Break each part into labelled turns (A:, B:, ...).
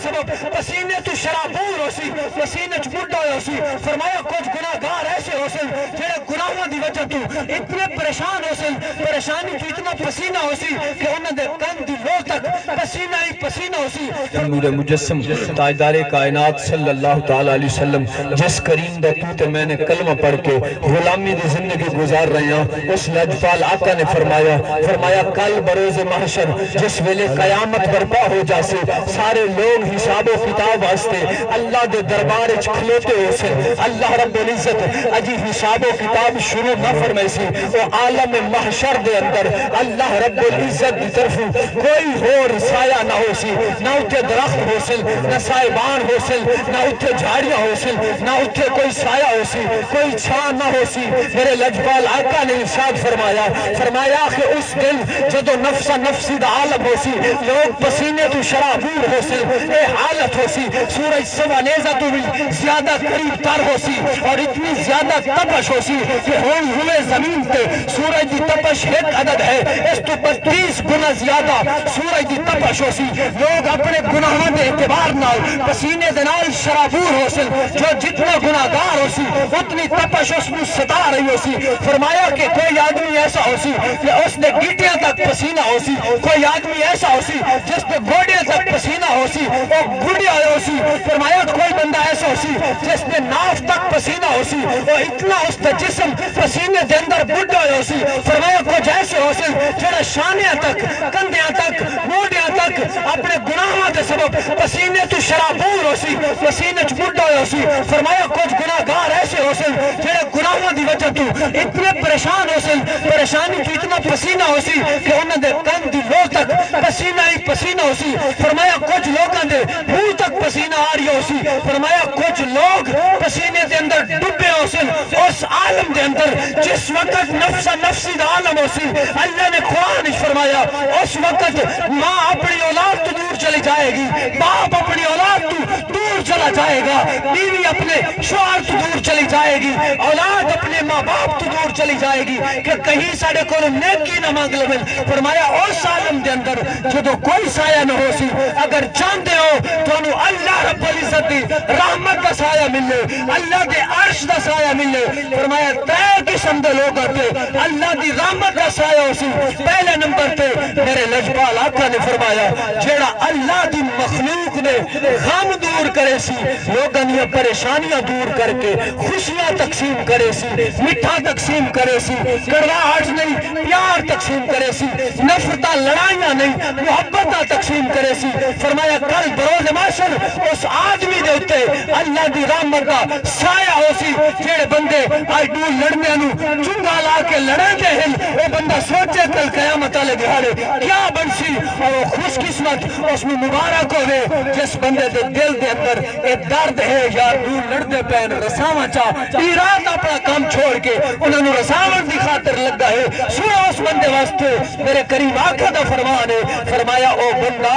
A: سبب پسینے تو شرابور ہو سی پسینے چ بڈھا ہو سی فرمایا کچھ گناہگار ایسے ہو سن جڑے گناہاں دی وجہ تو اتنے پریشان ہو سن پریشانی تو اتنا پسینہ ہو سی کہ انہاں دے کن دی لو تک پسینہ ہی پسینہ ہو سی نور مجسم تاجدار کائنات صلی اللہ تعالی علیہ وسلم جس کریم دا تو تے میں نے کلمہ پڑھ کے غلامی دی زندگی گزار رہے ہیں اس لجپال آقا نے فرمایا کل بروز محشر جس ویلے قیامت برپا ہو جاسے سارے لوگ حساب و کتاب واسطے اللہ دے دربار وچ کھلوتے ہو سے اللہ رب العزت اجی حساب و کتاب شروع نہ فرمائے سی وہ عالم محشر دے اندر اللہ رب العزت دی طرف کوئی اور سایہ نہ ہو سی نہ اتھے درخت ہو سل نہ سائبان ہو سل نہ اتھے جھاڑیاں ہو سل نہ اتھے کوئی سایہ ہو سی کوئی چھاں نہ ہو سی میرے لجپال آقا نے ارشاد فرمایا کہ اس دن جدو نفسا نفسی دا عالم ہو سی لوگ پسینے تو شرابور ہو سل اے حالت ہو سی سورج سوانیزہ تو بھی زیادہ قریب تر ہو سی اور اتنی زیادہ تپش ہو سی کہ ہوئے زمین تے سورج دی تپش ایک عدد ہے اس تو 32 گنا زیادہ سورج دی تپش ہو سی لوگ اپنے گناہوں دے اعتبار نال پسینے دنال شرابور ہو سن جو جتنا گناہگار ہو سی اتنی تپش اس میں ستا رہی ہو سی فرمایا کہ کوئی آدمی ایسا ہو سی کہ اس نے گیٹیاں تک پسینہ ہو سی کوئی آدمی ایسا ہو سی جس نے گوڑیاں تک پسینہ ہو سی وہ گوڑیا ہو سی فرمایا کوئی بندہ ایسا ہو سی جس نے ناف تک پسینہ ہو سی وہ اتنا اس کا جسم پسینے دے اندر بڑھا ہو سی فرمایا کچھ ایسے ہو سی جڑا شانیاں تک کندیاں تک موڈیاں تک اپنے گناہوں دے سبب پسینے تو شرابور ہو سی پسینے چ بڑھا ہو سی فرمایا کچھ گناہگار ایسے ہو سی جڑے گناہوں دی وجہ تو اتنے پریشان ہو سی پریشانی تو اتنا پسینہ ہو سی کہ انہاں دے کن دی لو تک پسینہ ہی پسینہ ہو سی فرمایا کچھ لوگاں دے منہ تک پسینہ آ رہی ہو سی فرمایا کچھ لوگ پسینے دے اندر ڈبے ہو سی اس عالم دے اندر جس وقت نفسا نفسی دا عالم ہو سی اللہ نے قرآن فرمایا اس وقت ماں اپنی اولاد تو دور چلی جائے گی باپ اپنی اولاد تو دور چلا جائے گا بیوی اپنے شوہر تو دور چلی جائے گی اولاد اپنے ماں باپ تو دور چلی جائے گی کہ کہیں ساڑے کو نیکی نہ مانگ لے فرمایا اس عالم دے اندر جدو کوئی سایہ نہ ہو سی اگر چاہتے ہو تو انہوں اللہ رب العزت دی رحمت کا سایہ ملے اللہ دے عرش دا سایہ ملے فرمایا 3 قسم دے لوگ آتے اللہ دی رحمت کا سایہ ہو سی پہلے نمبر پہ میرے لجپال آقا نے فرمایا جیڑا اللہ دی مخلوق نے غم دور کرے سی لوگاں دی پریشانیاں دور کر کے خوشیاں تقسیم کرے سی مٹھا تقسیم کرے سی کڑواہٹ نہیں پیار تقسیم کرے سی نفرتہ لڑائیاں نہیں محبتہ تقسیم کرے سی فرمایا کل بروز محشر اس آدمی دے ہوتے اللہ دی رحمت کا سایہ ہو سی جیڑے بندے آئی ڈول لڑنے نو چنگا لا کے لڑیں دے ہن وہ بندہ سوچے کل قیامت والے دہاڑے کیا بنسی اور وہ خوش قسمت اس میں مبارک ہوئے جس بندے دے دل دے اندر ایک درد ہے یار ڈول لڑنے پہن رساواں چاہ رات اپنا کام چھوڑ کے انہوں نے رساواں دی خاطر لگا ہے سنو اس بندے واسطے میرے کریم آقا دا فرمان ہے فرمایا او بندہ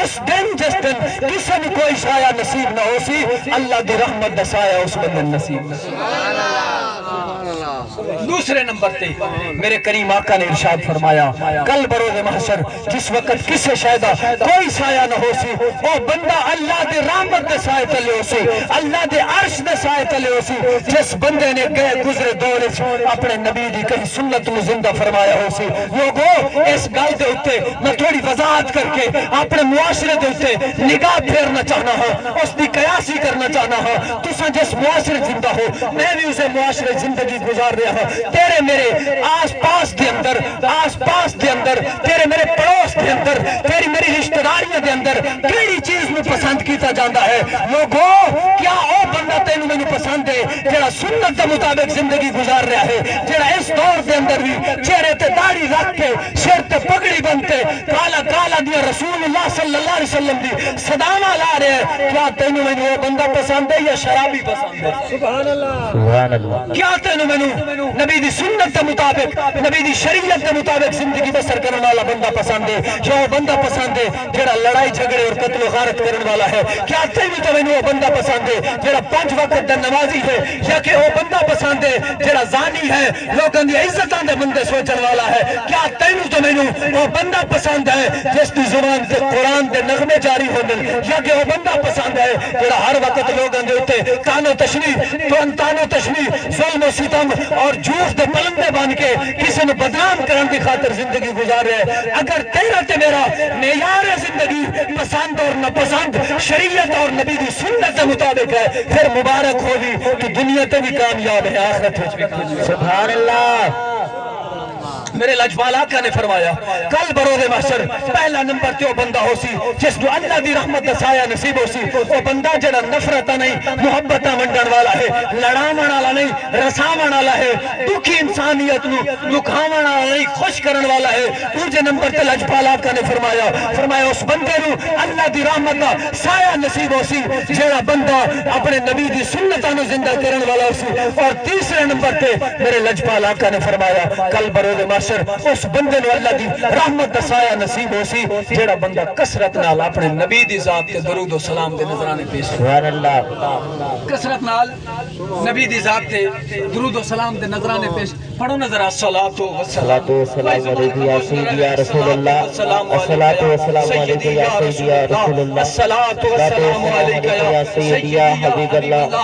A: اس دن جس دن کسی نے کوئی سایہ نصیب نہ ہو سی اللہ دی رحمت دا سایہ اس بندے نصیب دوسرے نمبر تے میرے کریم آقا نے ارشاد فرمایا کل بروز محشر جس وقت کسے شاہدہ کوئی سایہ نہ ہو سی او بندہ اللہ دی رحمت دے سایہ تلے ہو سی اللہ دے عرش دے سایہ تلے ہو سی جس بندے نے گئے گزرے دور اپنے نبی دی کہیں سنت میں زندہ فرمایا ہو سی لوگوں اس گل دے ہوتے میں تھوڑی وضاحت کر کے اپنے معاشرے دے ہوتے نگاہ پھیرنا چاہنا ہوں اس دی قیاسی کرنا چاہنا ہوں تساں جس معاشرے زندہ ہو میں بھی اسے معاشرے زندگی گزار رہا ہوں تیرے میرے آس پاس دے اندر تیرے میرے پڑوس دے اندر تیری میری رشتہ داریاں دے اندر کیڑی چیز میں پسند کیتا جاندہ ہے لوگوں کیا او بندہ تینوں میں پسند ہے جڑا سنت کے مطابق زندگی گزار رہا ہے جڑا اس دور دے اندر بھی چہرے تے داڑھی رکھ کے سر تے پگڑی بنتے کالا کالا دیا رسول اللہ صلی اللہ علیہ وسلم دی صداواں لا رہے ہیں کیا تینوں میں وہ بندہ پسند ہے یا شرابی پسند ہے سبحان اللہ کیا تینوں میں نبی دی سنت کے مطابق نبی دی شریعت کے مطابق زندگی بسر کرنے والا بندہ پسند ہے یا وہ بندہ پسند ہے جڑا لڑائی جھگڑے اور قتل و غارت کرنے والا ہے کیا تینوں تو میں وہ بندہ پسند ہے جڑا 5 وقت دا نمازی ہے یا کہ وہ بندہ پسند ہے جڑا زانی ہے لوگوں دی عزتاں دے بندے سوچن والا ہے کیا تینوں تو میں وہ بندہ پسند ہے جس جس دی زبان تے قرآن دے نغمے جاری ہوندے یا کہ وہ بندہ پسند ہے جڑا ہر وقت لوگاں دے اوتے تانو تشنی ظلم و ستم اور جھوٹ دے پلندے بن کے کسی نے بدنام کرن دی خاطر زندگی گزار رہے ہیں۔ اگر تیرا تے میرا معیار زندگی پسند اور ناپسند شریعت اور نبی دی سنت کے مطابق ہے پھر مبارک ہوگی تو دنیا تے بھی کامیاب ہے آخرت وچ بھی کامیاب۔ سبحان اللہ۔ میرے لجپال آقا نے فرمایا کل بروز محشر پہلا نمبر تے وہ بندہ ہو سی جس کو اللہ دی رحمت دا سایہ نصیب ہو سی، وہ بندہ جڑا نفرت نہیں محبت ونڈن والا ہے، لڑاون والا نہیں رساون والا ہے، دکھی انسانیت نو دکھاون والا نہیں خوش کرن والا ہے۔ دوسرے نمبر تے لجپال آقا نے فرمایا اس بندے نو اللہ دی رحمت دا سایہ نصیب ہو سی جڑا بندہ اپنے نبی دی سنتاں نو زندہ کرن والا ہو سی۔ اور تیسرے نمبر تے میرے لجپال آقا نے فرمایا کل بروز محشر اس بندے نو اللہ دی رحمت دا سایہ نصیب ہو سی جیڑا بندہ کسرت نال اپنے نبی دی ذات تے درود و سلام دے نظرانے پیش سبحان اللہ کسرت نال نبی دی ذات تے درود و سلام دے نظرانے پیش پڑھو نظر الصلاۃ والسلام علیک یا سیدی یا رسول اللہ الصلاۃ والسلام علیک یا سیدی یا رسول اللہ الصلاۃ والسلام علیک یا سیدی یا حبیب اللہ